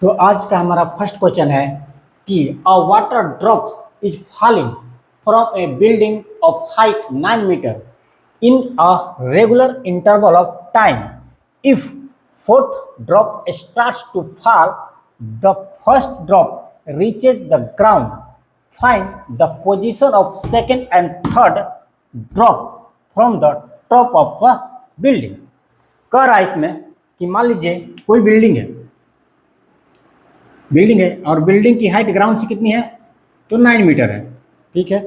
तो आज का हमारा फर्स्ट क्वेश्चन है कि a water drops is falling from a building of height 9 metre in a regular interval of time. If fourth drop starts to fall, the first drop reaches the ground. Find the position of second and third drop from the top of a building. कह रहा है इसमें कि मान लीजिए कोई building है और बिल्डिंग की हाइट ग्राउंड से कितनी है तो 9 मीटर है. ठीक है,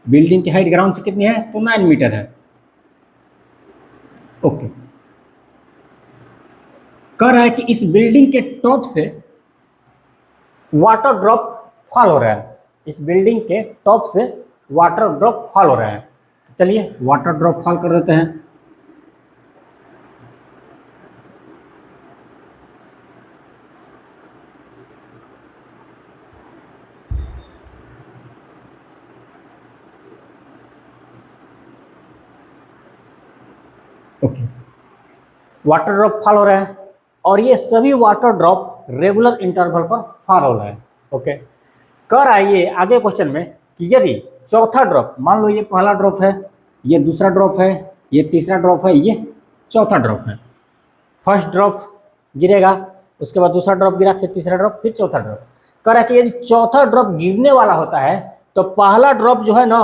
बिल्डिंग की हाइट ग्राउंड से कितनी है तो 9 मीटर है. ओके, कह रहा है कि इस बिल्डिंग के टॉप से वाटर ड्रॉप फॉल हो रहा है. इस बिल्डिंग के टॉप से वाटर ड्रॉप फॉल हो रहा है. तो चलिए वाटर ड्रॉप फॉल कर देते हैं. ओके, वाटर ड्रॉप फॉल हो रहा है और ये सभी वाटर ड्रॉप रेगुलर इंटरवल पर फॉल हो रहा है. ओके, कह रहा है ये आगे क्वेश्चन में कि यदि चौथा ड्रॉप, मान लो ये पहला ड्रॉप है, ये दूसरा ड्रॉप है, ये तीसरा ड्रॉप है, ये चौथा ड्रॉप है. फर्स्ट ड्रॉप गिरेगा, उसके बाद दूसरा ड्रॉप गिरा, फिर तीसरा ड्रॉप, फिर चौथा ड्रॉप. कह रहा है कि यदि चौथा ड्रॉप गिरने वाला होता है तो पहला ड्रॉप जो है ना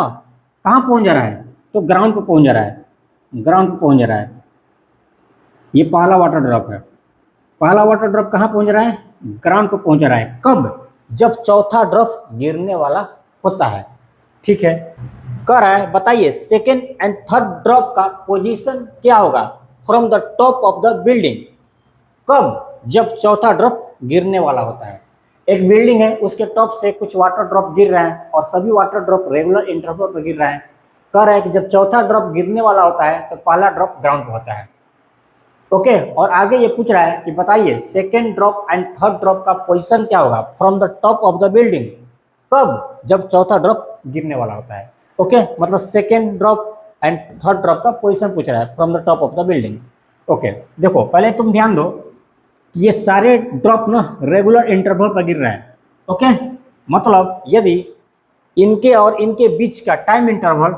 कहाँ पहुँच जा रहा है तो ग्राउंड पर पहुँच जा रहा है. ग्राउंड पर पहुँच जा रहा है. ये पहला वाटर ड्रॉप है. पहला वाटर ड्रॉप कहाँ पहुँच रहा है ग्राउंड पर पहुँच रहा है. कब? जब चौथा ड्रॉप गिरने वाला होता है. ठीक है, कह रहा है बताइए सेकेंड एंड थर्ड ड्रॉप का पोजीशन क्या होगा from the top of the building. कब? जब चौथा ड्रॉप गिरने वाला होता है. एक बिल्डिंग है, उसके टॉप से कुछ वाटर ड्रॉप गिर रहे हैं और सभी वाटर ड्रॉप रेगुलर इंटरवल पर गिर रहे हैं. कह रहा है कि जब चौथा ड्रॉप गिरने वाला होता है तो पहला ड्रॉप ग्राउंड पर होता है. ओके, और आगे ये पूछ रहा है कि बताइए second drop and third drop का पोजीशन क्या होगा from the top of the building. कब? जब चौथा ड्रॉप गिरने वाला होता है. ओके, मतलब second drop and third drop का पोजीशन पूछ रहा है from the top of the building. Okay, देखो पहले तुम ध्यान दो, ये सारे ड्रॉप ना रेगुलर इंटरवल पर गिर रहे हैं. ओके, मतलब यदि इनके और इनके बीच का टाइम इंटरवल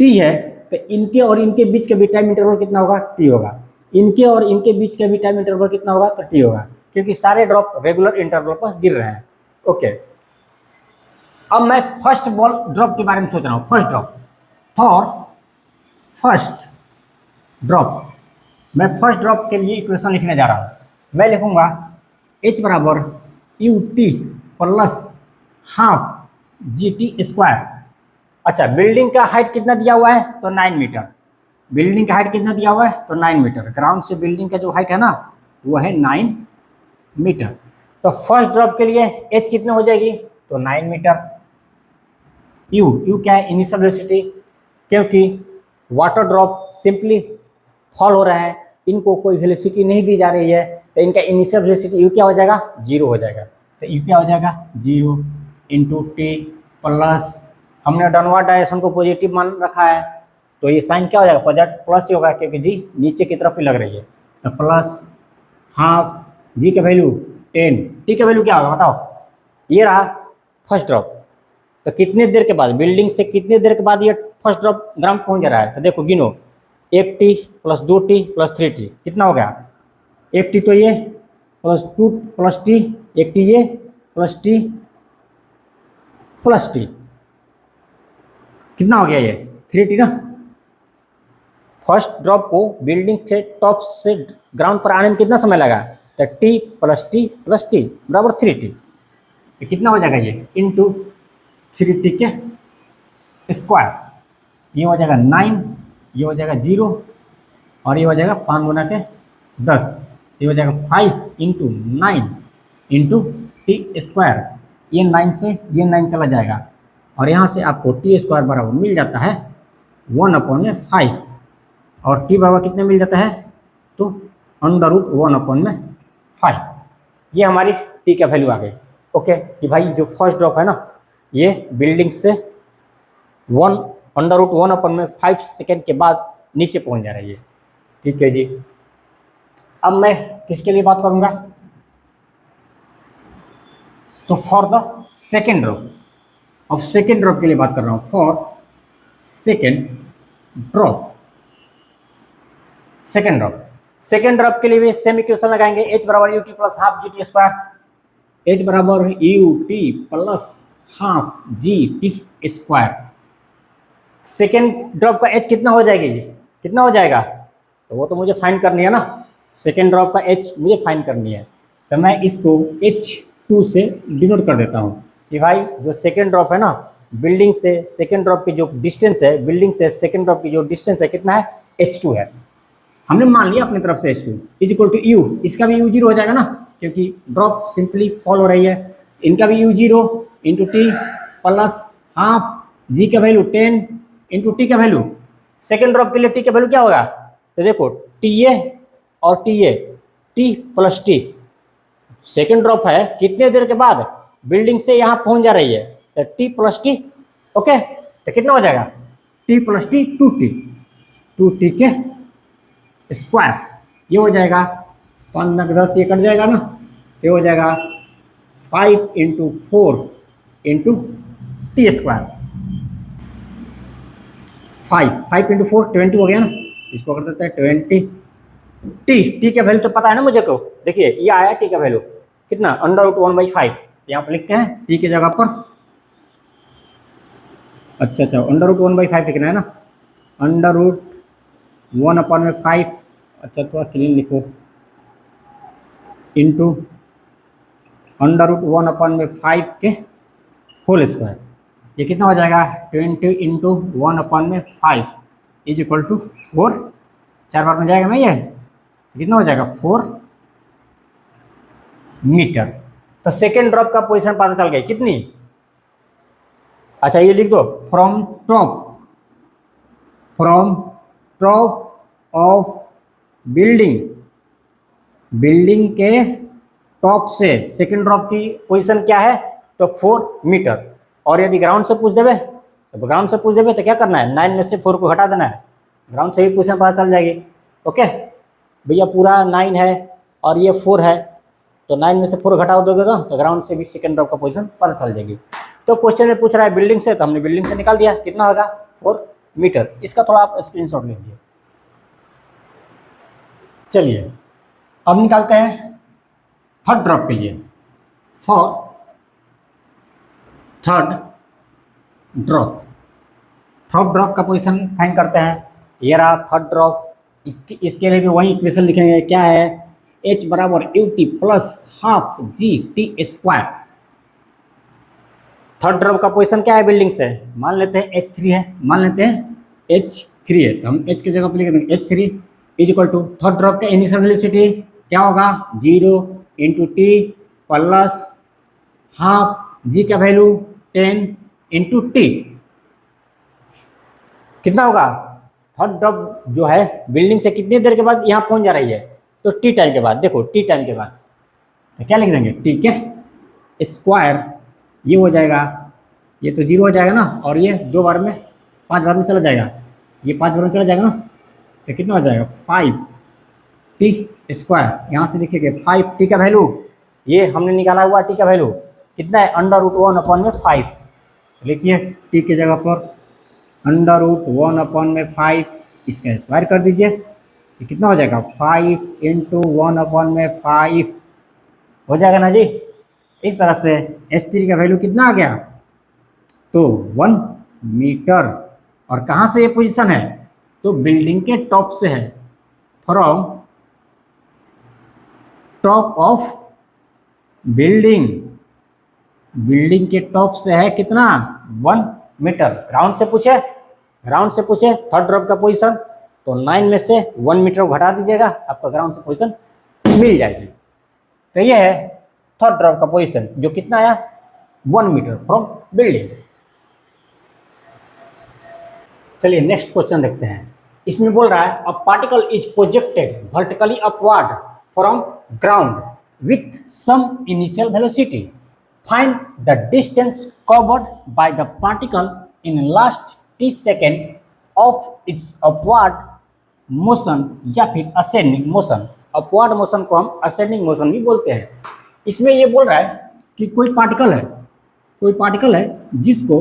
टी है तो इनके और इनके बीच का भी टाइम इंटरवल कितना होगा टी होगा. इनके और इनके बीच का भी टाइम इंटरवल कितना होगा तो टी होगा, क्योंकि सारे ड्रॉप रेगुलर इंटरवल पर गिर रहे हैं. ओके, अब मैं फर्स्ट बॉल ड्रॉप के बारे में सोच रहा हूँ. First drop, for first drop मैं फर्स्ट ड्रॉप के लिए इक्वेशन लिखने जा रहा हूँ. मैं लिखूंगा h बराबर U T plus half G T square. अच्छा, बिल्डिंग का हाइट कितना दिया हुआ है तो 9 मीटर. बिल्डिंग का हाइट कितना दिया हुआ है तो 9 मीटर. ग्राउंड से बिल्डिंग का जो हाइट है ना वो है 9 मीटर. तो फर्स्ट ड्रॉप के लिए h कितना हो जाएगी तो 9 मीटर. यू क्या है इनिशियल वेलोसिटी, क्योंकि वाटर ड्रॉप सिंपली फॉल हो रहा है, इनको कोई वेलोसिटी नहीं दी जा रही है, तो इनका इनिशियल वेलोसिटी यू क्या हो जाएगा 0 हो जाएगा. तो यू क्या हो जाएगा 0 इंटू टी प्लस, हमने डाउनवर्ड डायरेक्शन को पॉजिटिव मान रखा है तो ये साइन क्या हो जाएगा पॉजिटिव प्लस ही होगा, क्योंकि जी नीचे की तरफ ही लग रही है. तो प्लस हाफ जी का वैल्यू 10, टी का वैल्यू क्या होगा बताओ. ये रहा फर्स्ट ड्रॉप. तो कितने देर के बाद, बिल्डिंग से कितने देर के बाद ये फर्स्ट ड्रॉप ग्राउंड पहुंच जा रहा है. तो देखो गिनो, 1 T plus 2 T plus 3 T कितना हो गया. 1 टी तो ये प्लस 2 प्लस टी, 1 टी ये प्लस टी प्लस टी कितना हो गया ये 3 टी ना. फर्स्ट ड्रॉप को बिल्डिंग से टॉप से ग्राउंड पर आने में कितना समय लगा तो टी प्लस टी बराबर 3 टी. तो कितना हो जाएगा ये इंटू 3 टी के स्क्वायर. ये हो जाएगा 9, ये हो जाएगा 0 और ये हो जाएगा 5 गुना के 10. ये हो जाएगा 5 इंटू 9 इंटू टी स्क्वायर. ये 9 से ये 9 चला जाएगा और यहाँ से आपको टी स्क्वायर बराबर मिल जाता है 1/5 और टी बराबर कितने मिल जाता है तो √1/5. ये हमारी टी का वैल्यू आ गई. ओके, कि भाई जो फर्स्ट ड्रॉप है ना ये बिल्डिंग से 1/1/5 सेकेंड के बाद नीचे पहुंच जा रही है. ठीक है जी. अब मैं किसके लिए बात करूंगा तो फॉर द सेकेंड ड्रॉप, अब सेकेंड ड्रॉप के लिए बात कर रहा हूँ, for second drop, second drop, second drop के लिए भी सेम इक्वेशन लगाएंगे, एच बराबर U T plus half G T square, H बराबर U T plus half G T square. Second drop का एच कितना हो जाएगी जी, कितना हो जाएगा, तो वो तो मुझे फाइंड करनी है ना, सेकेंड ड्रॉप का एच मुझे फाइंड करनी है, तो मैं इसको H2 से डिनोट कर देता हूँ कि भाई जो सेकेंड ड्रॉप है ना, बिल्डिंग से सेकेंड ड्रॉप की जो डिस्टेंस है, बिल्डिंग से सेकेंड ड्रॉप की जो डिस्टेंस है कितना है, H2 है। हमने मान लिया अपनी तरफ से H2 is equal to you, इसका भी यू जीरो हो जाएगा ना, क्योंकि ड्रॉप सिंपली फॉल हो रही है, इनका भी U zero into T plus half जी का वैल्यू 10 इंटू टी का वैल्यू, सेकेंड ड्रॉप के लिए टी का वैल्यू क्या होगा, तो देखो टी ए और T A, T plus T, second drop है कितने देर के बाद बिल्डिंग से यहाँ पहुँच जा रही है, तो टी प्लस टी, ओके, तो कितना हो जाएगा, T plus T 2t, 2t के स्क्वायर, ये हो जाएगा 5 में 10 ये कट जाएगा ना, ये हो जाएगा 5 into 4 into T square, 5 into 4 20 हो गया ना, इसको कर देते हैं 20, टी का वैल्यू तो पता है ना मुझे को, देखिए ये आया टी का वैल्यू कितना, √1/5, यहाँ पर लिखते हैं टी की जगह पर, अच्छा √1/5 लिखना है ना, √1/5, अच्छा थोड़ा क्लीन लिखो, इंटू √1/5 के होल स्क्वायर, ये कितना हो जाएगा 20 इंटू 1/5 इज इक्वल टू 4, 4 बार में जाएगा ना, ये कितना हो जाएगा 4 मीटर। तो सेकेंड ड्रॉप का पोजीशन पता चल गई कितनी, अच्छा ये लिख दो, फ्रॉम टॉप ऑफ बिल्डिंग के टॉप से सेकेंड ड्रॉप की पोजीशन क्या है, तो 4 मीटर, और यदि ग्राउंड से पूछ देवे तो क्या करना है, 9 में से 4 को हटा देना है, ग्राउंड से भी पोजीशन पता चल जाएगी, ओके भैया पूरा 9 है और ये 4 है, तो 9 में से 4 घटा दोगे तो ग्राउंड से भी सेकेंड ड्रॉप का पोजीशन पता चल जाएगी। तो क्वेश्चन में पूछ रहा है बिल्डिंग से, तो हमने बिल्डिंग से निकाल दिया, कितना होगा 4 मीटर, इसका थोड़ा आप स्क्रीनशॉट ले लीजिए। चलिए अब निकालते हैं थर्ड ड्रॉप के लिए, फॉर थर्ड ड्रॉप का पोजीशन फाइंड करते हैं, ये रहा थर्ड ड्रॉप, इसके लिए भी वही इक्वेशन लिखेंगे, क्या है, h बराबर U T plus half G T square, third drop का पोजीशन क्या है बिल्डिंग से, मान लेते हैं H3 है, H3 है, तो हम H की जगह पर लिख देंगे H3 is equal to third drop का इनिशियल वेलोसिटी क्या होगा, 0 इंटू टी प्लस हाफ जी का वैल्यू 10 इंटू टी, कितना होगा, थर्ड ड्रॉप जो है बिल्डिंग से कितनी देर के बाद यहाँ पहुँच जा रही है, तो टी टाइम के बाद, देखो टी टाइम के बाद तो क्या लिख देंगे, टी के स्क्वायर, ये हो जाएगा, ये तो 0 हो जाएगा ना, और ये 2 बार में 5 बार में चला जाएगा, ये 5 बार में चला जाएगा ना, तो कितना हो जाएगा 5t स्क्वायर, यहाँ से देखिए 5t का वैल्यू, ये हमने निकाला हुआ टी का वैल्यू कितना है, √1/5, लिखिए टी की जगह पर √1/5, इसका स्क्वायर कर दीजिए, तो कितना हो जाएगा 5 इंटू 1/5 हो जाएगा ना जी। इस तरह से H3 का वैल्यू कितना आ गया, तो 1 मीटर, और कहाँ से ये पोजीशन है, तो बिल्डिंग के टॉप से है, फ्रॉम टॉप ऑफ बिल्डिंग के टॉप से है कितना, 1 मीटर, ग्राउंड से पूछे थर्ड ड्रॉप का पोजीशन, तो 9 में से 1 मीटर घटा दीजिएगा, आपका ग्राउंड से पोजीशन मिल जाएगी। तो ये है थर्ड ड्रॉप का पोजीशन जो कितना आया, 1 मीटर फ्रॉम बिल्डिंग। चलिए नेक्स्ट क्वेश्चन देखते हैं, इसमें बोल रहा है a particle is projected vertically upward from ground with some initial velocity, find the distance covered by the particle in last t second of its upward motion या फिर ascending motion. Upward motion को हम ascending motion भी बोलते हैं। इसमें ये बोल रहा है कि कोई पार्टिकल है जिसको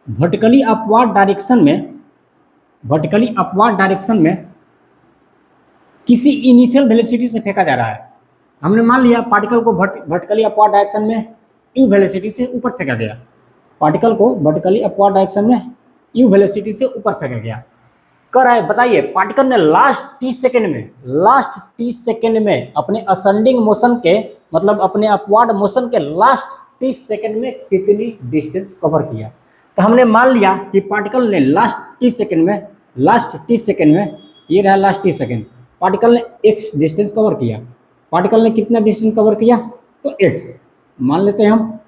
वर्टिकली अपवार्ड डायरेक्शन में किसी इनिशियल वेलोसिटी से फेंका जा रहा है। हमने मान लिया पार्टिकल को वर्टिकली अपवार्ड डायरेक्शन में यू वेलोसिटी से ऊपर फेंका गया, पार्टिकल को वर्टिकली अपवार्ड डायरेक्शन में यू वेलोसिटी से ऊपर फेंका गया। कर रहा है, बताइए पार्टिकल ने लास्ट 30 सेकेंड में अपने असेंडिंग मोशन के मतलब अपने अपवार्ड मोशन के लास्ट 30 सेकेंड में कितनी डिस्टेंस कवर किया। तो हमने मान लिया कि पार्टिकल ने लास्ट 30 सेकेंड में ये रहा लास्ट 30 सेकेंड, पार्टिकल ने x डिस्टेंस कवर किया। पार्टिकल ने कितना डिस्टेंस कवर किया, तो x मान लेते हैं हम।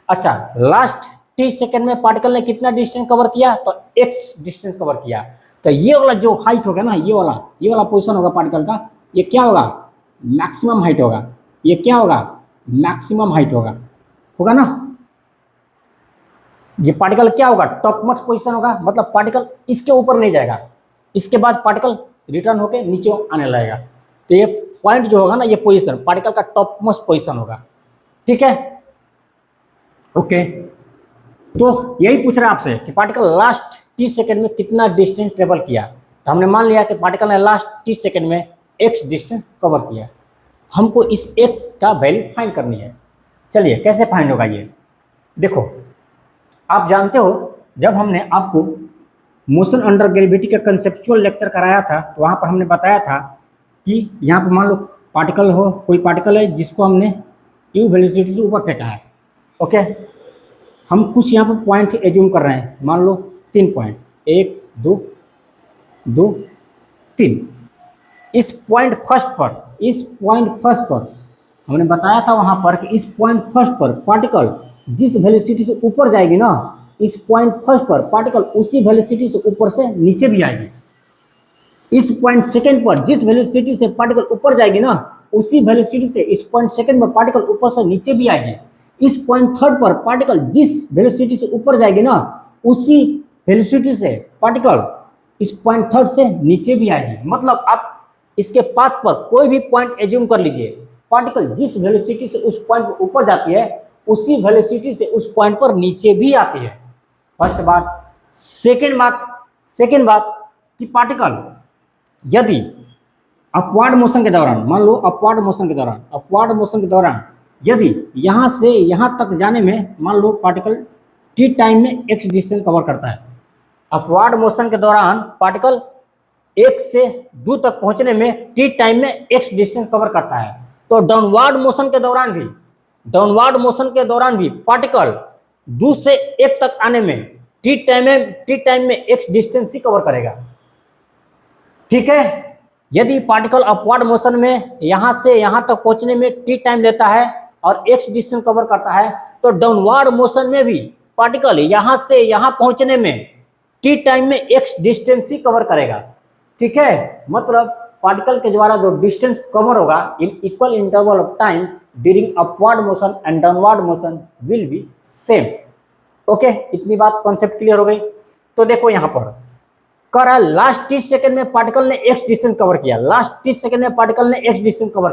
अच्छा, लास्ट 30 सेकेंड में पार्टिकल ने कितना डिस्टेंस कवर किया, तो x डिस्टेंस कवर किया। तो ये वाला जो हाइट होगा ना, ये वाला पोजीशन होगा पार्टिकल का, ये क्या होगा, मैक्सिमम हाइट होगा। ये क्या होगा, मैक्सिमम हाइट होगा ना। ये पार्टिकल क्या होगा, टॉप मोस्ट पोजीशन होगा, मतलब पार्टिकल इसके ऊपर नहीं जाएगा, इसके बाद पार्टिकल रिटर्न होके नीचे आने लगेगा। तो ये पॉइंट जो होगा ना, ये पोजीशन पार्टिकल का टॉप मोस्ट पोजीशन होगा। ठीक है, ओके। तो यही पूछ रहा है आपसे कि पार्टिकल लास्ट 30 सेकेंड में कितना डिस्टेंस ट्रेवल किया। तो हमने मान लिया कि पार्टिकल ने लास्ट 30 सेकेंड में x डिस्टेंस कवर किया। हमको इस x का वैल्यू फाइंड करनी है। चलिए कैसे फाइंड होगा ये देखो। आप जानते हो जब हमने आपको मोशन अंडर ग्रेविटी का कंसेप्चुअल लेक्चर कराया था, तो वहाँ पर हमने बताया था कि यहाँ पर मान लो कोई पार्टिकल है जिसको हमने यू वेलोसिटी से ऊपर फेंका है। ओके, हम कुछ यहाँ पर पॉइंट एज्यूम कर रहे हैं, मान लो 3 पॉइंट, 1 2 2 3। इस पॉइंट फर्स्ट पर हमने बताया था वहाँ पर कि इस पॉइंट फर्स्ट पर पार्टिकल जिस वेलोसिटी से ऊपर जाएगी ना, इस पॉइंट फर्स्ट पर पार्टिकल उसी वेलोसिटी से ऊपर से नीचे भी आएगी। इस पॉइंट सेकंड पर जिस वेलोसिटी से पार्टिकल ऊपर जाएगी ना, उसी वेलोसिटी से इस पॉइंट सेकंड पर पार्टिकल ऊपर से नीचे भी आएगी। इस पॉइंट थर्ड पर पार्टिकल जिस वेलोसिटी से ऊपर जाएगी ना, उसी वेलोसिटी से पार्टिकल इस पॉइंट थर्ड से नीचे भी आएगी। मतलब आप इसके पाथ पर कोई भी पॉइंट एज्यूम कर लीजिए, पार्टिकल जिस वेलोसिटी से उस पॉइंट पर ऊपर जाती है, उसी वेलोसिटी से उस पॉइंट पर नीचे भी आती है। फर्स्ट बात। सेकेंड बात कि पार्टिकल यदि अपवार्ड मोशन के दौरान, मान लो अपवार्ड मोशन के दौरान यदि यहाँ से यहाँ तक जाने में मान लो पार्टिकल टी टाइम में x डिस्टेंस कवर करता है। अपवार्ड मोशन के दौरान पार्टिकल 1 से 2 तक पहुंचने में टी टाइम में x डिस्टेंस कवर करता है। तो डाउनवर्ड मोशन के दौरान भी पार्टिकल 2 से 1 तक आने में टी टाइम में x डिस्टेंस ही कवर करेगा। ठीक है, यदि पार्टिकल अपवर्ड मोशन में यहां से यहां तक पहुंचने में टी टाइम लेता है और x डिस्टेंस कवर करता है, तो डाउनवर्ड मोशन में भी पार्टिकल यहां से यहां पहुंचने में टी टाइम में x डिस्टेंस ही कवर करेगा। ठीक है, मतलब पार्टिकल के द्वारा जो डिस्टेंस कवर होगा in equal interval of time during upward motion and downward motion will be same. Okay, इतनी बात कॉन्सेप्ट क्लियर हो गई। तो देखो यहां पर कह रहा है लास्ट 30 सेकंड में पार्टिकल ने x डिस्टेंस कवर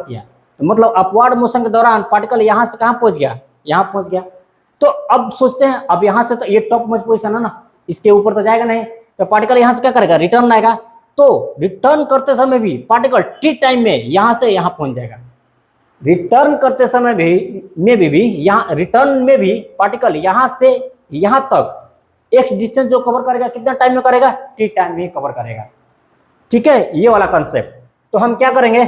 किया। तो मतलब अपवर्ड मोशन के दौरान पार्टिकल यहां से कहां पहुंच गया, यहां पहुंच गया। तो अब सोचते हैं, अब यहां से तो ये टॉप मोस्ट पोजीशन है ना, इसके ऊपर तो जाएगा नहीं, तो पार्टिकल यहां से क्या करेगा, रिटर्न आएगा। तो रिटर्न करते समय भी पार्टिकल टी टाइम में यहां से यहां पहुंच जाएगा। रिटर्न करते समय भी यहाँ रिटर्न में भी पार्टिकल यहां से यहां तक x डिस्टेंस जो कवर करेगा कितना टाइम में करेगा, टी टाइम में कवर करेगा। ठीक है, ये वाला कंसेप्ट। तो हम क्या करेंगे,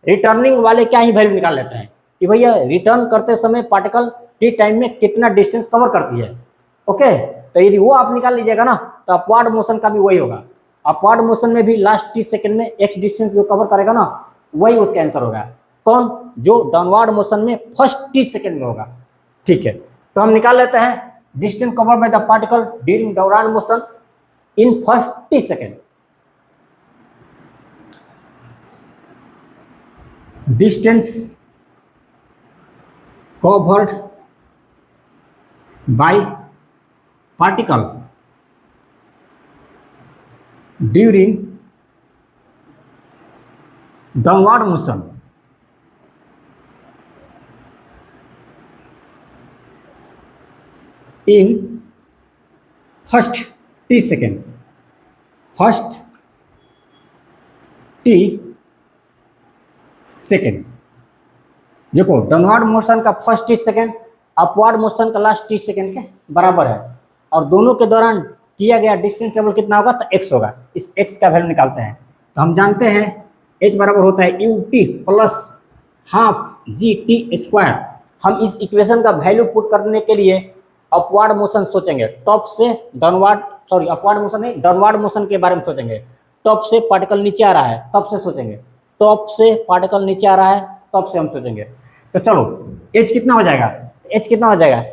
रिटर्निंग वाले क्या ही वैल्यू निकाल लेते हैं कि भैया रिटर्न करते समय पार्टिकल टी टाइम में कितना डिस्टेंस कवर करती है। ओके, तो यदि वो आप निकाल लीजिएगा ना, तो अपवर्ड मोशन का भी वही होगा। अपवर्ड मोशन में भी लास्ट 30 सेकंड में x डिस्टेंस जो कवर करेगा ना, वही उसका आंसर होगा। कौन, जो डाउनवर्ड मोशन में फर्स्ट 30 सेकंड में होगा। ठीक है, तो हम निकाल लेते हैं distance cover by the particle during downward motion in first 30 second. Distance covered bye particle during downward motion in first t second, first t second. देखो डाउनवर्ड मोशन का first t second upward motion का last t second के बराबर है, और दोनों के दौरान किया गया डिस्टेंस टेबल कितना होगा, तो x होगा। इस x का वैल्यू निकालते हैं, तो हम जानते हैं h बराबर होता है you T plus half G T square. हम इस इक्वेशन का वैल्यू पुट करने के लिए अपवर्ड मोशन सोचेंगे, टॉप से डाउनवर्ड, सॉरी अपवर्ड मोशन नहीं, डाउनवर्ड मोशन के बारे में सोचेंगे। टॉप से पार्टिकल नीचे आ रहा है तब से सोचेंगे, टॉप से पार्टिकल नीचे आ रहा है तब से हम सोचेंगे। तो चलो h कितना हो जाएगा, h कितना हो जाएगा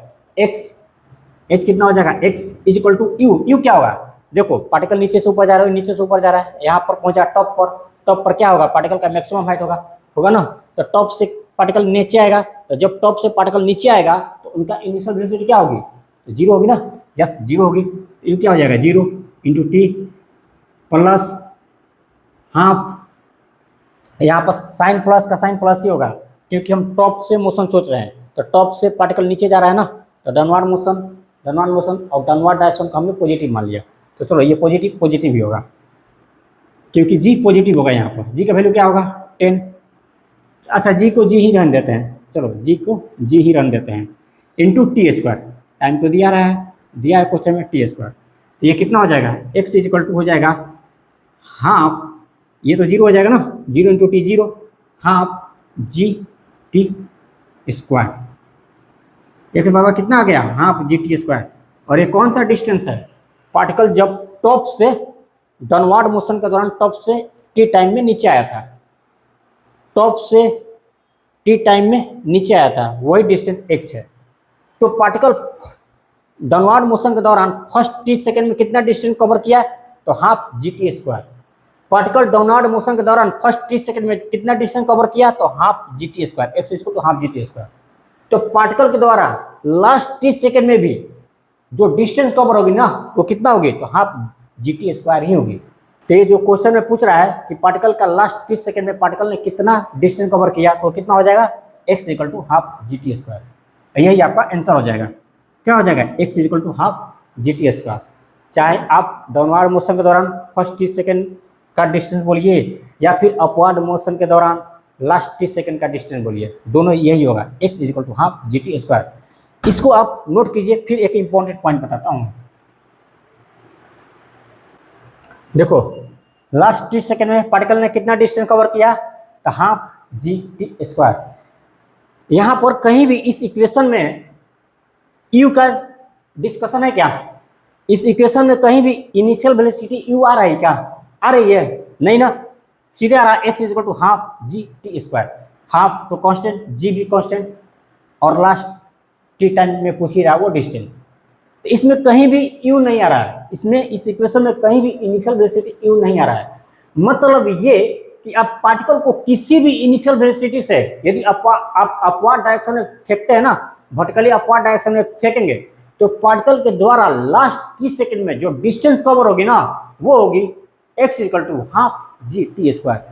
h कितना हो जाएगा, x is equal to u. U क्या होगा, देखो पार्टिकल नीचे से ऊपर जा रहा है, नीचे से ऊपर जा रहा है, यहाँ पर पहुंचा टॉप पर, टॉप पर क्या होगा, पार्टिकल का मैक्सिमम हाइट होगा ना। तो टॉप से पार्टिकल नीचे आएगा, तो जब टॉप से पार्टिकल नीचे आएगा तो उनका इनिशियल वेलोसिटी क्या होगी, तो जीरो होगी ना, यस जीरो होगी। यू क्या हो जाएगा, zero into T plus half, यहाँ पर साइन प्लस का साइन प्लस ही होगा क्योंकि हम टॉप से मोशन सोच रहे हैं। तो टॉप से पार्टिकल नीचे जा रहा है ना, तो डाउनवर्ड मोशन और डाउनवर्ड डायरेक्शन को हमने पॉजिटिव मान लिया। तो चलो ये पॉजिटिव ही होगा क्योंकि जी पॉजिटिव होगा। यहाँ पर जी का वैल्यू क्या होगा 10। अच्छा जी को जी ही रहने देते हैं, चलो जी को जी ही रहने देते हैं, इंटू टी स्क्वायर। टाइम तो दिया रहा है, दिया है क्वेश्चन में टी स्क्वायर। तो ये कितना हो जाएगा, एक्स इज इक्वल टू हो जाएगा हाफ, ये तो जीरो हो जाएगा ना, zero into T zero, half G T square. ये फिर बाबा कितना आ गया, हाफ जी टी स्क्वायर। और ये कौन सा डिस्टेंस है, पार्टिकल जब टॉप से डाउनवर्ड मोशन के दौरान टॉप से टी टाइम में नीचे आया था, टॉप से टी टाइम में नीचे आया था, वही डिस्टेंस x है। तो पार्टिकल डाउनवर्ड मोशन के दौरान फर्स्ट टी सेकेंड में कितना डिस्टेंस कवर किया, तो half G T square. Particle downward motion के दौरान फर्स्ट टी सेकेंड में कितना डिस्टेंस कवर किया, तो half G T square, x equal to half G T square. तो पार्टिकल के द्वारा लास्ट टी सेकेंड में भी जो डिस्टेंस कवर होगी ना वो कितना होगी, तो हाफ जी टी स्क्वायर ही होगी। तो ये जो क्वेश्चन में पूछ रहा है कि पार्टिकल का लास्ट 30 सेकंड में पार्टिकल ने कितना डिस्टेंस कवर किया, तो कितना हो जाएगा, x equal to half G T square. यही आपका आंसर हो जाएगा। क्या हो जाएगा, x equal to half G T square. चाहे आप डाउनवर्ड मोशन के दौरान फर्स्ट 30 सेकंड का डिस्टेंस बोलिए या फिर अपवर्ड मोशन के दौरान लास्ट 30 सेकंड का डिस्टेंस बोलिए, दोनों यही होगा, x equal to half G T square. इसको आप नोट कीजिए। फिर एक इंपॉर्टेंट पॉइंट बताता हूँ। देखो लास्ट 30 सेकंड में पार्टिकल ने कितना डिस्टेंस कवर किया, तो हाफ जी टी स्क्वायर। यहां पर कहीं भी इस इक्वेशन में यू का डिस्कशन है क्या, इस इक्वेशन में कहीं भी इनिशियल वेलोसिटी यू आ रहा है क्या, आ रही है नहीं ना, सीधे आ रहा है x equal to half G T square. Half तो कांस्टेंट, जी भी कांस्टेंट, और लास्ट टी टाइम में पूछ ही रहा वो डिस्टेंस। तो इसमें कहीं भी यू नहीं आ रहा है, इसमें इस इक्वेशन में कहीं भी इनिशियल वेलोसिटी यू नहीं आ रहा है। मतलब ये कि आप पार्टिकल को किसी भी इनिशियल वेलोसिटी से यदि आप अपवर्ड डायरेक्शन में फेंकते हैं ना, वर्टिकली अपवर्ड डायरेक्शन में फेंकेंगे, तो पार्टिकल के द्वारा लास्ट 30 सेकंड में जो डिस्टेंस कवर होगी ना वो होगी x equal to half G T square.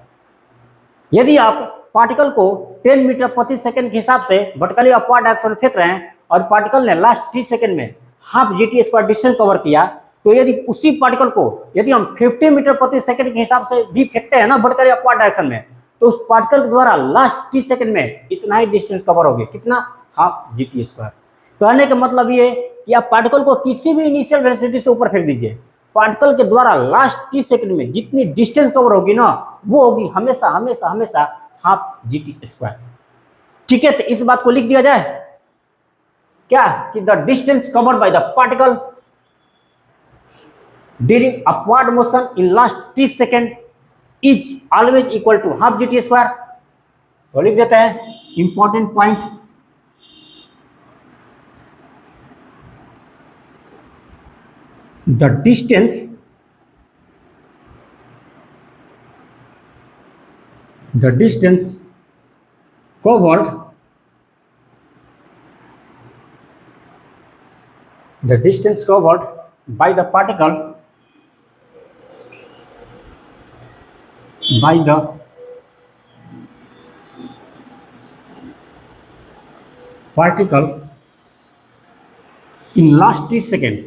यदि आप पार्टिकल को 10 मीटर प्रति सेकंड के हिसाब से वर्टिकली अपवर्ड डायरेक्शन में फेंक रहे हैं और पार्टिकल ने लास्ट 30 सेकंड में half G T square distance cover किया, तो यदि उसी पार्टिकल को यदि हम 50 मीटर प्रति सेकंड के हिसाब से भी फेंकते हैं ना वर्टिकली अपवर्ड डायरेक्शन में, तो उस पार्टिकल के द्वारा लास्ट 30 सेकंड में इतना ही डिस्टेंस कवर होगी, कितना, हाफ जी टी स्क्वायर। कहने का मतलब ये कि आप पार्टिकल को किसी भी इनिशियल वेलोसिटी से ऊपर फेंक दीजिए, पार्टिकल के द्वारा लास्ट 30 सेकंड में जितनी डिस्टेंस कवर होगी ना वो होगी हमेशा हमेशा हमेशा हाफ जी टी स्क्वायर। ठीक है, तो इस बात को लिख दिया जाए क्या कि the distance covered by the particle during upward motion in last 30 second is always equal to half G T square. तो लिख देते हैं important point, the distance covered by the particle in last t second,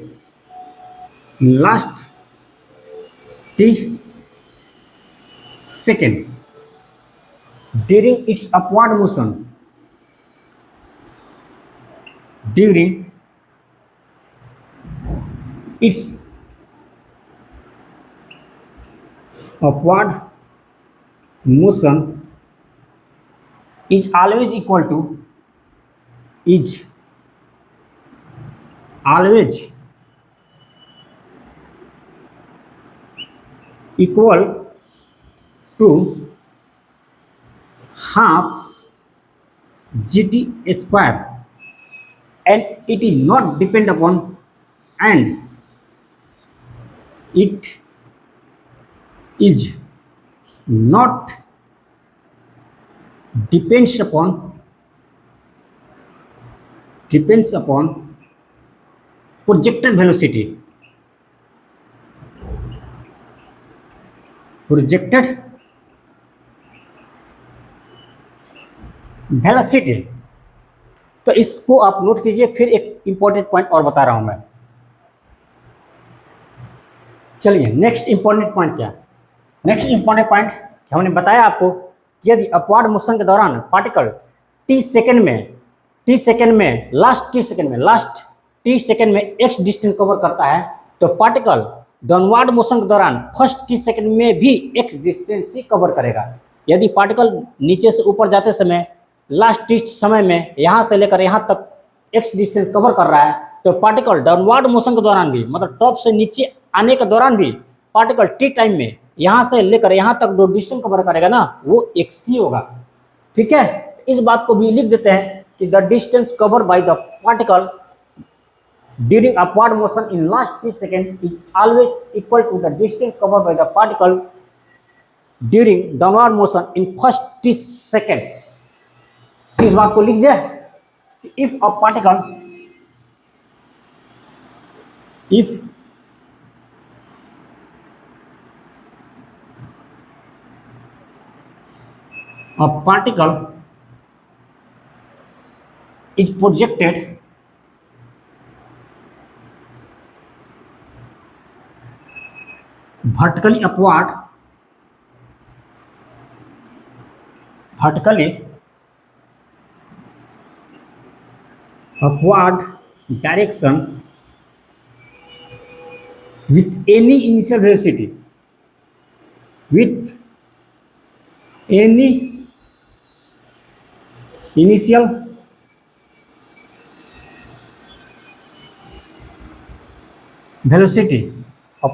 in last t second during its upward motion, during its upward motion is always equal to, is always equal to half gt square, and it is not depend upon, and it is not depends upon projected velocity, projected velocity. तो इसको आप note कीजिए। फिर एक important point और बता रहा हूं मैं। चलिए नेक्स्ट इंपॉर्टेंट पॉइंट क्या? नेक्स्ट इंपॉर्टेंट पॉइंट हमने बताया आपको कि यदि अपवार्ड मोशन के दौरान पार्टिकल टी सेकेंड में लास्ट टी सेकेंड में एक्स डिस्टेंस कवर करता है, तो पार्टिकल डाउनवर्ड मोशन के दौरान फर्स्ट टी सेकेंड में भी एक्स डिस्टेंस ही कवर करेगा। यदि पार्टिकल नीचे से ऊपर जाते समय लास्ट टी समय में यहाँ से लेकर यहाँ तक एक्स डिस्टेंस कवर कर रहा है, तो पार्टिकल डाउनवर्ड मोशन के दौरान भी, मतलब टॉप से नीचे आने के दौरान भी पार्टिकल टी टाइम में यहाँ से लेकर यहाँ तक जो डिस्टेंस कवर करेगा ना, वो एक्स ही होगा। ठीक है, इस बात को भी लिख देते हैं कि the distance cover by the particle during upward motion in last t second is always equal to the distance cover by the particle during downward motion in first t second. इस बात को लिख दिया। If a particle, if a particle is projected vertically upward direction with any initial velocity, with any initial velocity of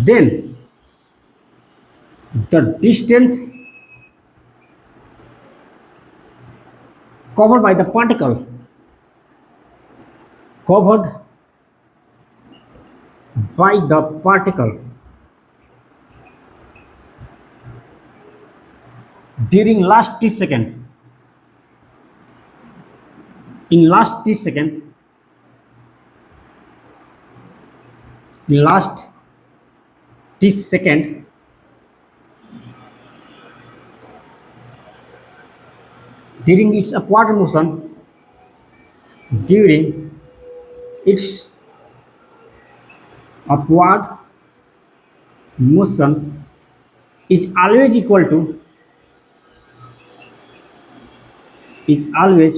then the distance covered by the particle during last t second, in last t second during its upward motion, during its upward motion is always equal to, is always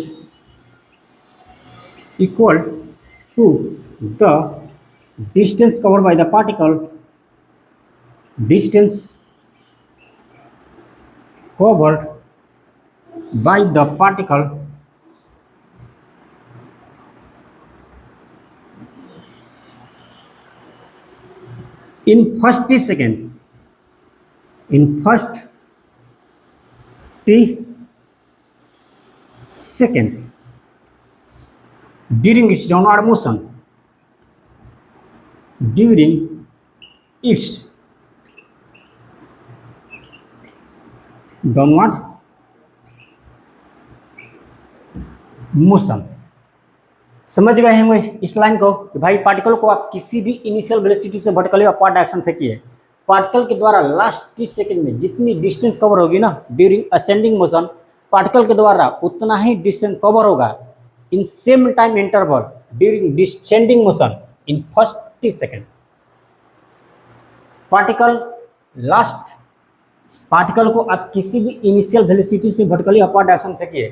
equal to the distance covered by the particle, distance covered by the particle in first t second, in first t second during its downward motion, during its downward motion. समझ गए होंगे इस line को कि भाई particle को आप किसी भी इनिशियल वेलोसिटी से वर्टिकली अपवर्ड डायरेक्शन फेंकिए, पार्टिकल के द्वारा लास्ट 30 सेकंड में जितनी डिस्टेंस कवर होगी ना ड्यूरिंग असेंडिंग मोशन, पार्टिकल के द्वारा उतना ही डिस्टेंस कवर होगा in same time interval during descending motion in first 30 second. Particle को आप किसी भी इनिशियल वेलोसिटी से वर्टिकली अपवर्ड डायरेक्शन फेंकिए,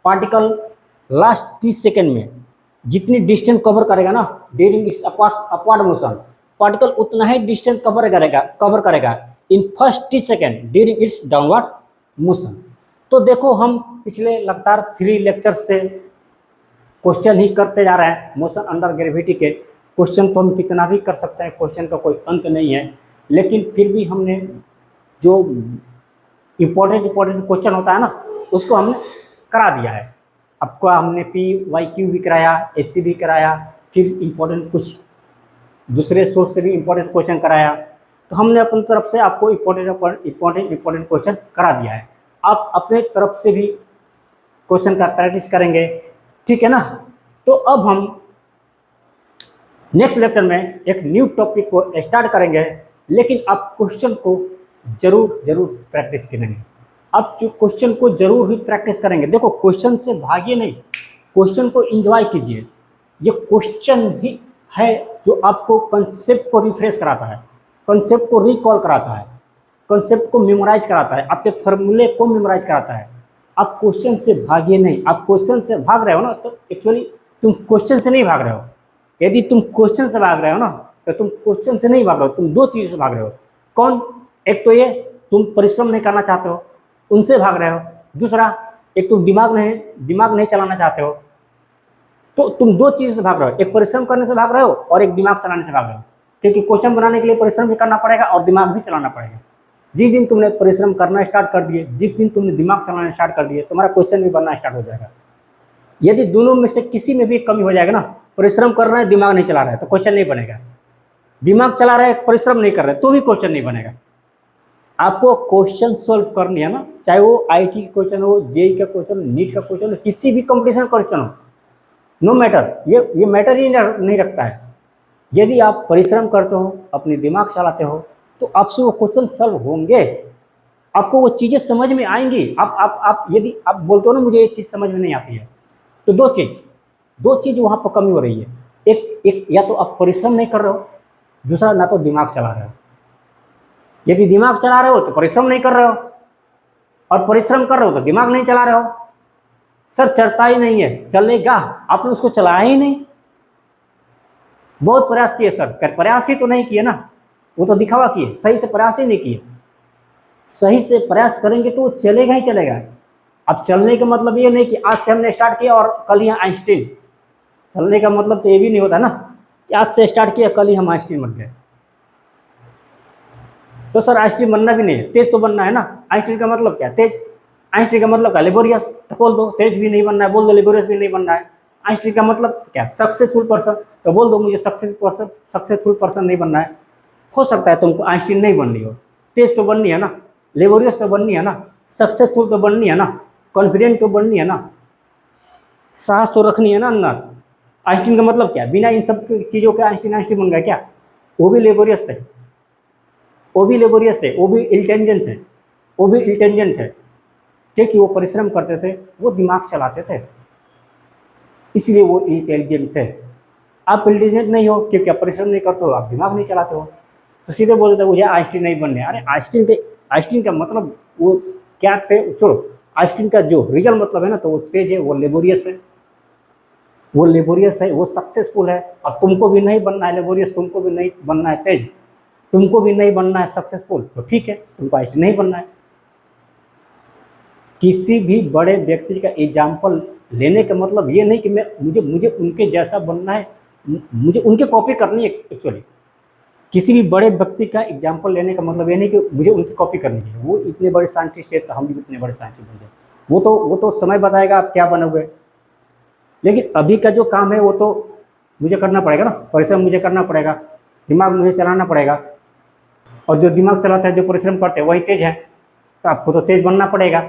पार्टिकल लास्ट 30 सेकेंड में जितनी डिस्टेंस कवर करेगा ना during its upward motion, particle उतना ही डिस्टेंस कवर करेगा in first 30 second during its downward motion. तो देखो हम पिछले लगातार 3 लेक्चर से क्वेश्चन ही करते जा रहे हैं। मोशन अंडर ग्रेविटी के क्वेश्चन तो हम कितना भी कर सकते हैं, क्वेश्चन का कोई अंत नहीं है, लेकिन फिर भी हमने जो इम्पोर्टेंट क्वेश्चन होता है ना उसको हमने करा दिया है। आपको हमने PYQ भी कराया, SC भी कराया, फिर इम्पोर्टेंट कुछ दूसरे सोर्स से भी इम्पोर्टेंट क्वेश्चन कराया। तो हमने अपनी तरफ से आपको इम्पोर्टेंट क्वेश्चन करा दिया है। आप अपने तरफ से भी क्वेश्चन का प्रैक्टिस करेंगे, ठीक है ना। तो अब हम नेक्स्ट लेक्चर में एक न्यू टॉपिक को स्टार्ट करेंगे, लेकिन आप क्वेश्चन को जरूर प्रैक्टिस करेंगे। आप जो क्वेश्चन को जरूर ही प्रैक्टिस करेंगे। देखो क्वेश्चन से भागिए नहीं, क्वेश्चन को एंजॉय कीजिए। ये क्वेश्चन ही है जो आपको कंसेप्ट को रिफ्रेश कराता है, कंसेप्ट को रिकॉल कराता है, कंसेप्ट को मेमोराइज कराता है, आपके फॉर्मूले को मेमोराइज कराता है। आप क्वेश्चन से भागिए नहीं। आप क्वेश्चन से भाग रहे हो ना तो एक्चुअली तुम क्वेश्चन से नहीं भाग रहे हो। यदि तुम क्वेश्चन से भाग रहे हो ना तो तुम क्वेश्चन से नहीं भाग रहे हो, तुम 2 चीज़ से भाग रहे हो। कौन? एक तो ये तुम परिश्रम नहीं करना चाहते हो, उनसे भाग रहे हो। दूसरा, एक तुम दिमाग नहीं चलाना चाहते हो। तो तुम 2 चीज़ से भाग रहे हो, एक परिश्रम करने से भाग रहे हो और एक दिमाग चलाने से भाग रहे हो। क्योंकि क्वेश्चन बनाने के लिए परिश्रम भी करना पड़ेगा और दिमाग भी चलाना पड़ेगा। जिस दिन तुमने परिश्रम करना स्टार्ट कर दिए, जिस दिन तुमने दिमाग चलाना स्टार्ट कर दिए, तुम्हारा क्वेश्चन भी बनना स्टार्ट हो जाएगा। यदि दोनों में से किसी में भी कमी हो जाएगा ना, परिश्रम कर रहे हैं दिमाग नहीं चला रहा है तो क्वेश्चन नहीं बनेगा, दिमाग चला रहे हैं परिश्रम नहीं कर रहे तो भी क्वेश्चन नहीं बनेगा। आपको क्वेश्चन सॉल्व करनी है ना, चाहे वो IT का क्वेश्चन हो, JEE का क्वेश्चन, नीट का क्वेश्चन हो, किसी भी कंपटीशन का क्वेश्चन हो, नो मैटर, ये मैटर ही नहीं रखता है। यदि आप परिश्रम करते हो, अपने दिमाग चलाते हो तो आपसे वो क्वेश्चन सॉल्व होंगे, आपको वो चीज़ें समझ में आएंगी। आप यदि आप बोलते हो ना मुझे ये चीज़ समझ में नहीं आती है, तो दो चीज़ वहाँ पर कमी हो रही है। एक या तो आप परिश्रम नहीं कर रहे हो, दूसरा ना तो दिमाग चला रहे हो। यदि दिमाग चला रहे हो तो परिश्रम नहीं कर रहे हो, और परिश्रम कर रहे हो तो दिमाग नहीं चला रहे हो। सर चलता ही नहीं है, चलेगा, आपने उसको चलाया ही नहीं। बहुत प्रयास किए सर, प्रयास ही तो नहीं किए ना, वो तो दिखावा किए, सही से प्रयास ही नहीं किए। सही से प्रयास करेंगे तो वो चलेगा ही चलेगा। अब चलने का मतलब ये नहीं कि आज से हमने स्टार्ट किया और कल ही आइंस्टीन। चलने का मतलब तो ये भी नहीं होता ना कि आज से स्टार्ट किया कल ही हम आइंस्टीन बन गए। तो सर आइंस्टीन बनना भी नहीं है, तेज तो बनना है ना। आइंस्टीन का मतलब क्या? तेज। आइंस्टीन का मतलब क्या? लेबोरियस। तो बोल दो तेज भी नहीं बनना है, बोल दो लेबोरियस भी नहीं बनना है। आइंस्टीन का मतलब क्या? Successful person. तो बोल दो मुझे सक्सेसफुल पर्सन नहीं बनना है। हो सकता है तुमको आइंस्टीन नहीं बननी हो, तेज तो बननी है ना, लेबोरियस तो बननी है ना, सक्सेसफुल तो बननी है ना, कॉन्फिडेंट तो बननी है ना, साहस तो रखनी है ना अंदर। आइंस्टीन का मतलब क्या? बिना इन सब चीज़ों के आइंस्टीन बन गया क्या? वो भी लेबोरियस थे, वो भी इंटेलिजेंट थे, क्योंकि वो परिश्रम करते थे, वो दिमाग चलाते थे, इसलिए वो इंटेलिजेंट थे। आप इंटेलिजेंट नहीं हो क्योंकि आप परिश्रम नहीं करते हो, आप दिमाग नहीं चलाते हो, तो सीधे बोलते मुझे आइंस्टीन नहीं बनने। अरे आइंस्टीन का मतलब वो क्या थे? छोड़ो, आइंस्टीन का जो रियल मतलब है ना, तो वो तेज है, वो लेबोरियस है, वो सक्सेसफुल है। अब तुमको भी नहीं बनना है लेबोरियस, तुमको भी नहीं बनना है तेज, तुमको भी नहीं बनना है सक्सेसफुल, तो ठीक है, तुमको आइंस्टीन नहीं बनना है। किसी भी बड़े व्यक्ति का एग्जाम्पल लेने का मतलब ये नहीं कि मुझे उनके जैसा बनना है, मुझे उनके कॉपी करनी है। एक्चुअली किसी भी बड़े व्यक्ति का एग्जाम्पल लेने का मतलब ये नहीं कि मुझे उनकी कॉपी करनी है। वो इतने बड़े साइंटिस्ट है तो हम भी इतने बड़े साइंटिस्ट बन जाए, वो तो समय बताएगा आप क्या बनोगे। लेकिन अभी का जो काम है वो तो मुझे करना पड़ेगा ना, परिश्रम मुझे करना पड़ेगा, दिमाग मुझे चलाना पड़ेगा। और जो दिमाग चलाता है, जो परिश्रम करते हैं वही तेज है, तो आपको तो तेज बनना पड़ेगा।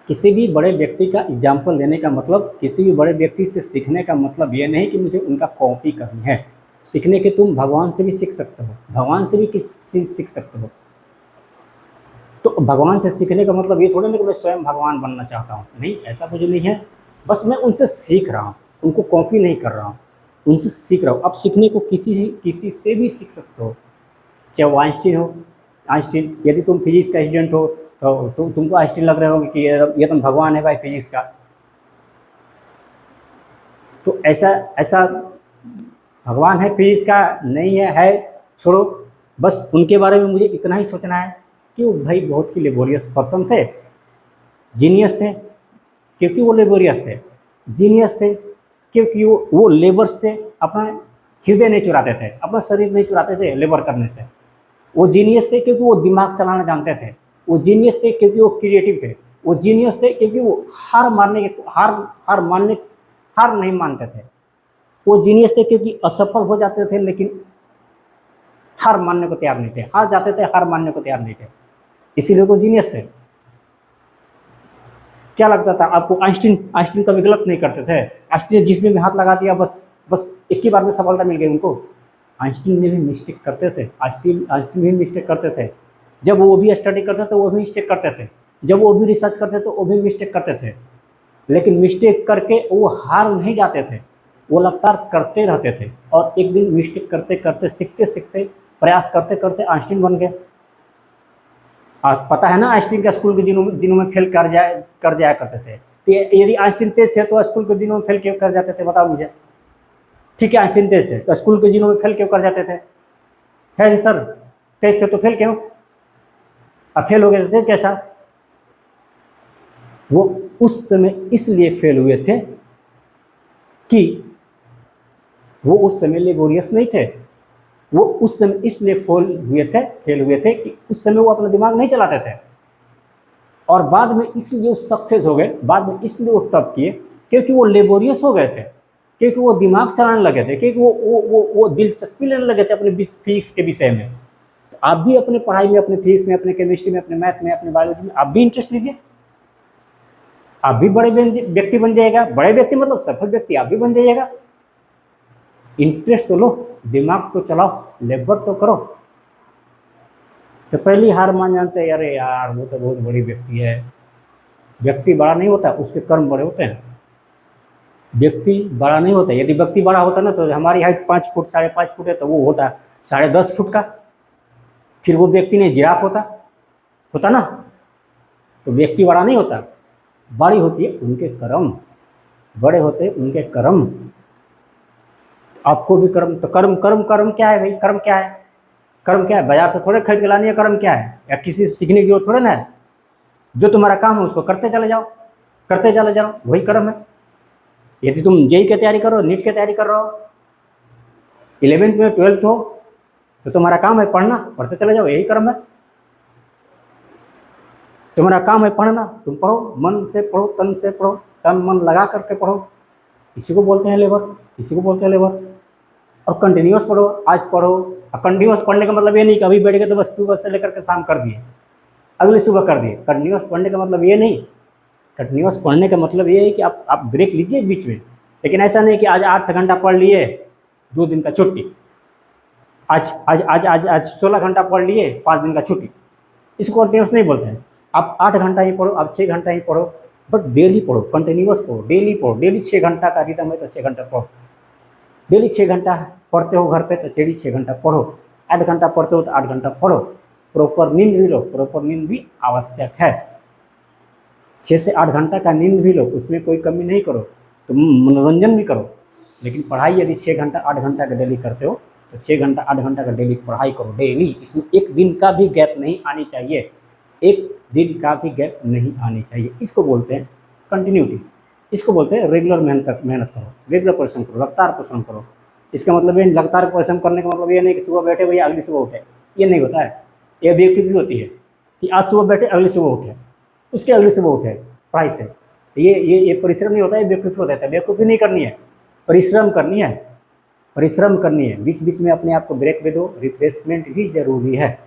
किसी भी बड़े व्यक्ति का एग्जाम्पल लेने का मतलब, किसी भी बड़े व्यक्ति से सीखने का मतलब ये नहीं कि मुझे उनका कॉपी करनी है। सीखने के तुम भगवान से भी सीख सकते हो, भगवान से भी सीख सकते हो। तो भगवान से सीखने का मतलब ये थोड़ी ना कि मैं स्वयं भगवान बनना चाहता हूँ, नहीं, ऐसा कुछ नहीं है। बस मैं उनसे सीख रहा हूँ, उनको कॉपी नहीं कर रहा हूँ, उनसे सीख रहा हूँ। अब सीखने को किसी से भी सीख सकते हो, चाहे वो आइंस्टीन हो। आइंस्टीन, यदि तुम फिजिक्स का स्टूडेंट हो तो तुमको आइंस्टीन लग रहे होगे कि ये तो भगवान है भाई फिजिक्स का। तो ऐसा ऐसा भगवान है फिजिक्स का नहीं है छोड़ो। बस उनके बारे में मुझे इतना ही सोचना है कि वो भाई बहुत ही लेबोरियस पर्सन थे, जीनियस थे, क्योंकि वो लेबोरियस थे। जीनियस थे क्योंकि वो लेबर से अपना हृदय नहीं चुराते थे, अपना शरीर नहीं चुराते थे लेबर करने से। वो जीनियस थे क्योंकि वो दिमाग चलाना जानते थे। वो जीनियस थे क्योंकि वो क्रिएटिव थे। वो जीनियस थे क्योंकि वो हार नहीं मानते थे। वो जीनियस थे क्योंकि असफल हो जाते थे लेकिन हार मानने को तैयार नहीं थे, हार जाते थे हार मानने को तैयार नहीं थे, इसीलिए वो जीनियस थे। क्या लगता था आपको, आइंस्टीन आइंस्टीन कभी गलत नहीं करते थे? आइंस्टीन जिसमें भी हाथ लगा दिया बस बस एक ही बार में सफलता मिल गई उनको। आइंस्टीन ने भी मिस्टेक करते थे, आइंस्टीन आइंस्टीन भी मिस्टेक करते थे। जब वो भी स्टडी करते थे वो भी मिस्टेक करते थे, जब वो भी रिसर्च करते थे वो भी मिस्टेक करते थे। लेकिन मिस्टेक करके वो हार नहीं जाते थे, वो लगातार करते रहते थे। और एक दिन मिस्टेक करते करते सीखते सीखते प्रयास करते करते आइंस्टीन बन गए। आज पता है ना आइंस्टीन के स्कूल के दिनों में फेल कर जाया करते थे। तो यदि आइंस्टीन तेज थे तो स्कूल के दिनों में फेल क्यों कर जाते थे, बताओ मुझे। ठीक है, आइंस्टीन तेज थे तो स्कूल के दिनों में फेल क्यों कर जाते थे? है आंसर, तेज थे तो फेल क्यों? अब फेल हो गए तो तेज कैसा? वो उस समय इसलिए फेल हुए थे कि वो उस समय लेबोरियस नहीं थे। वो उस समय इसलिए फेल हुए थे कि उस समय वो अपना दिमाग नहीं चलाते थे। और बाद में इसलिए वो सक्सेस हो गए, बाद में इसलिए वो टॉप किए क्योंकि वो लेबोरियस हो गए थे, क्योंकि वो दिमाग चलाने लगे थे, क्योंकि वो दिलचस्पी लेने लगे थे अपने फिजिक्स के विषय में। तो आप भी अपने पढ़ाई में, अपने फिजिक्स में, अपने केमिस्ट्री में, अपने मैथ में, अपने बायोलॉजी में आप भी इंटरेस्ट लीजिए। आप भी बड़े व्यक्ति बन जाएगा, बड़े व्यक्ति मतलब सफल व्यक्ति आप भी बन जाइएगा। इंटरेस्ट तो लो, दिमाग तो चलाओ, लेबर तो करो। तो पहली हार मान जानते हैं, अरे यार वो तो बहुत बड़ी व्यक्ति है। व्यक्ति बड़ा नहीं होता, उसके कर्म बड़े होते हैं। व्यक्ति बड़ा नहीं होता, यदि व्यक्ति बड़ा होता ना तो हमारी हाइट 5 फुट 5.5 फुट है तो वो होता 10.5 फुट का, फिर वो व्यक्ति नहीं जिराफ होता ना। तो व्यक्ति बड़ा नहीं होता, बड़ी होती है उनके कर्म, बड़े होते हैं उनके कर्म। आपको भी कर्म, तो कर्म कर्म कर्म क्या है भाई? कर्म क्या है? कर्म क्या है? बाजार से थोड़े खरीद के लानी है। कर्म क्या है? या किसी से सीखने की जरूरत थोड़े ना है। जो तुम्हारा काम है उसको करते चले जाओ, करते चले जाओ, वही कर्म है। यदि तुम जेई की तैयारी करो, नीट की तैयारी कर रहे हो, 11th में 12th हो, तो तुम्हारा काम है पढ़ना, पढ़ते चले जाओ, यही कर्म है। तुम्हारा काम है पढ़ना, तुम पढ़ो, मन से पढ़ो, तन से पढ़ो, तन मन लगा करके पढ़ो। इसी को बोलते हैं लेबर, इसी को बोलते हैं लेबर। और कंटिन्यूस पढ़ो, आज पढ़ो। और कंटिन्यूस पढ़ने का मतलब ये नहीं कि अभी बैठ गए तो बस सुबह से लेकर के शाम कर दिए, अगली सुबह कर दिए। कंटिन्यूस पढ़ने का मतलब ये नहीं, कंटिन्यूस पढ़ने का मतलब ये है कि आप ब्रेक लीजिए बीच में। लेकिन ऐसा नहीं कि आज 8 घंटा पढ़ लिए, 2 दिन का छुट्टी। आज आज आज आज आज 16 घंटा पढ़ लिए, 5 दिन का छुट्टी। इसको कंटिन्यूस नहीं बोलते हैं। आप 8 घंटा ही पढ़ो, आप 6 घंटा ही पढ़ो, बट डेली पढ़ो, कंटिन्यूस पढ़ो, डेली पढ़ो। डेली 6 घंटा का रिदम है तो 6 घंटा पढ़ो। डेली 6 घंटा पढ़ते हो घर पे तो डेली 6 घंटा पढ़ो। 8 घंटा पढ़ते हो तो 8 घंटा पढ़ो। प्रॉपर नींद भी लो, प्रॉपर नींद भी आवश्यक है। 6 से 8 घंटा का नींद भी लो, उसमें कोई कमी नहीं करो। तुम मनोरंजन भी करो, लेकिन पढ़ाई यदि 6 घंटा 8 घंटा का डेली करते हो तो 6 घंटा 8 घंटा का डेली पढ़ाई करो, डेली। इसमें एक दिन का भी गैप नहीं आनी चाहिए, एक दिन का भी गैप नहीं आनी चाहिए। इसको बोलते हैं कंटिन्यूटी, इसको बोलते हैं रेगुलर मेहनत करो, रेगुलर परिश्रम करो, लगातार परिश्रम करो। इसका मतलब ये लगातार परिश्रम करने का मतलब ये नहीं कि सुबह बैठे भैया अगली सुबह उठे, ये नहीं होता है। ये बेवकूफ़ी होती है कि आज सुबह बैठे अगली सुबह उठे, उसके अगली सुबह उठे पढ़ाई से। ये परिश्रम नहीं होता है, बेवकूफ़ी होता है। बेवकूफ़ी नहीं करनी है, परिश्रम करनी है, परिश्रम करनी है। बीच बीच में अपने आप को ब्रेक दे दो, रिफ्रेशमेंट भी जरूरी है।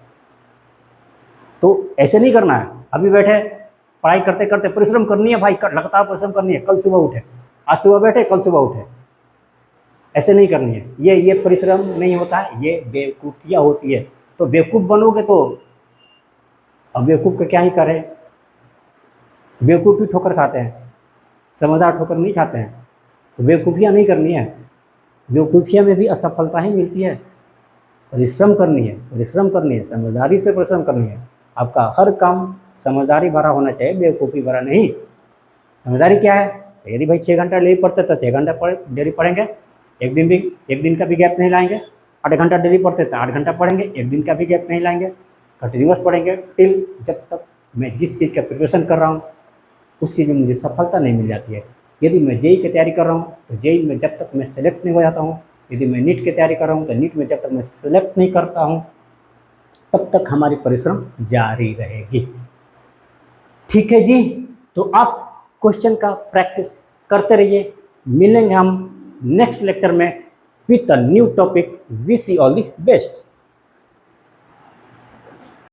तो ऐसे नहीं करना है अभी बैठे पढ़ाई करते करते परिश्रम करनी है भाई, लगातार परिश्रम करनी है, कल सुबह उठे, आज सुबह बैठे कल सुबह उठे, ऐसे नहीं करनी है। ये परिश्रम नहीं होता है, ये बेवकूफ़ियाँ होती है। तो बेवकूफ़ बनोगे तो अब बेवकूफ़ का क्या ही करें, बेवकूफ़ी ठोकर खाते हैं, समझदार ठोकर नहीं खाते हैं। तो बेवकूफ़ियाँ नहीं करनी है, बेवकूफ़ियाँ में भी असफलता ही मिलती है। परिश्रम करनी है, परिश्रम करनी है, समझदारी से परिश्रम करनी है। आपका हर काम समझदारी भरा होना चाहिए, बेवकूफ़ी भरा नहीं। समझदारी क्या है? तो यदि भाई 6 घंटा डेली पढ़ते तो 6 घंटा डेली पढ़ेंगे, एक दिन का भी गैप नहीं लाएंगे। 8 घंटा डेली पढ़ते तो 8 घंटा पढ़ेंगे, एक दिन का भी गैप नहीं लाएंगे, कंटिन्यूअस पढ़ेंगे टिल जब तक मैं जिस चीज़ का प्रिपरेशन कर रहा हूँ उस चीज़ में मुझे सफलता नहीं मिल जाती है। यदि मैं जेई की तैयारी कर रहा हूँ तो जेई में जब तक मैं सेलेक्ट नहीं हो जाता हूँ, यदि मैं नीट की तैयारी कर रहा हूँ तो नीट में जब तक मैं सेलेक्ट नहीं करता हूँ तब तक हमारी परिश्रम जारी रहेगी। ठीक है जी, तो आप क्वेश्चन का प्रैक्टिस करते रहिए। मिलेंगे हम नेक्स्ट लेक्चर में with a new topic. Wish you all the best.